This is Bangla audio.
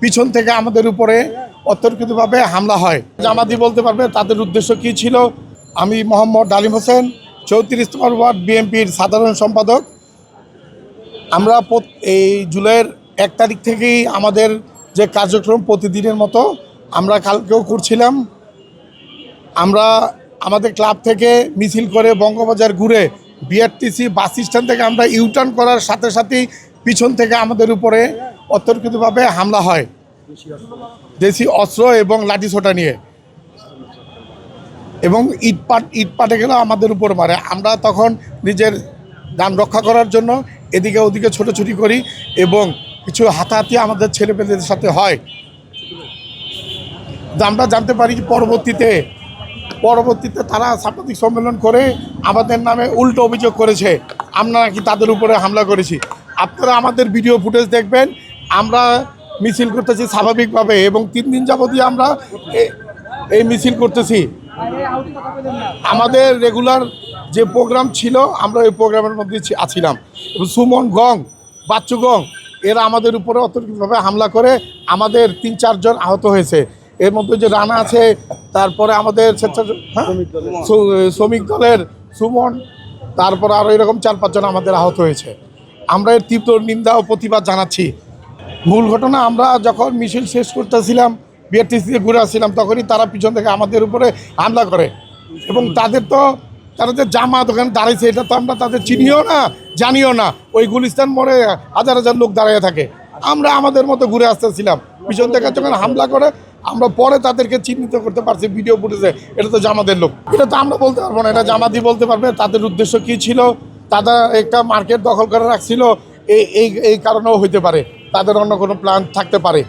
পিছন থেকে আমাদের উপরে অতর্কিতভাবে হামলা হয়। জামাতি বলতে পারবে তাদের উদ্দেশ্য কী ছিল। আমি মোহাম্মদ ডালিম হোসেন, 34 নম্বর ওয়ার্ড বিএনপির সাধারণ সম্পাদক। আমরা এই জুলাইয়ের 1 তারিখ থেকেই আমাদের যে কার্যক্রম প্রতিদিনের মতো আমরা কালকেও করছিলাম। আমরা আমাদের ক্লাব থেকে মিছিল করে বঙ্গবাজার ঘুরে বিআরটিসি বাস স্ট্যান্ড থেকে আমরা ইউটার্ন করার সাথে সাথেই পিছন থেকে আমাদের উপরে অতর্কিতভাবে হামলা হয় দেশি অস্ত্র এবং লাঠিসোঁটা নিয়ে, এবং ইট পাটে গেলে আমাদের উপর মারে। আমরা তখন নিজের যান রক্ষা করার জন্য এদিকে ওদিকে ছোটাছুটি করি এবং কিছু হাতাহাতি আমাদের ছেলেপেলেদের সাথে হয়। আমরা জানতে পারি পরবর্তীতে তারা সাংবাদিক সম্মেলন করে আমাদের নামে উল্টো অভিযোগ করেছে, আমরা নাকি তাদের উপরে হামলা করেছি। আপনারা আমাদের ভিডিও ফুটেজ দেখবেন, আমরা মিছিল করতেছি স্বাভাবিকভাবে এবং 3 দিন যাবতই আমরা এই মিছিল করতেছি। আমাদের রেগুলার যে প্রোগ্রাম ছিল আমরা ওই প্রোগ্রামের মধ্যে আছিলাম। এবং সুমন গং, বাচ্চু গং এরা আমাদের উপরে অতর্কিতভাবে হামলা করে আমাদের 3-4 জন আহত হয়েছে। এর মধ্যে যে রানা আছে, তারপরে আমাদের শ্রমিক দলের সুমন, তারপরে আরও এরকম 4-5 জন আমাদের আহত হয়েছে। আমরা এর তীব্র নিন্দা ও প্রতিবাদ জানাচ্ছি। মূল ঘটনা, আমরা যখন মিছিল শেষ করতেছিলাম, বিআরটিসিতে ঘুরে আসছিলাম, তখনই তারা পিছন থেকে আমাদের উপরে হামলা করে। এবং তারা যে জামাত ওখানে দাঁড়িয়েছে, এটা তো আমরা তাদের চিনিও না, জানিও না। ওই গুলিস্তান মোড়ে হাজার হাজার লোক দাঁড়িয়ে থাকে, আমরা আমাদের মতো ঘুরে আসতেছিলাম। পিছন থেকে যখন হামলা করে আমরা পরে তাদেরকে চিহ্নিত করতে পারছি ভিডিও ফুটেজে, এটা তো জামাতের লোক। এটা তো আমরা বলতে পারবো না, এটা জামাতি বলতে পারবে তাদের উদ্দেশ্য কী ছিল। তারা একটা মার্কেট দখল করে রাখছিল, এই কারণেও হইতে পারে, তাদের অন্য কোনো প্ল্যান থাকতে পারে।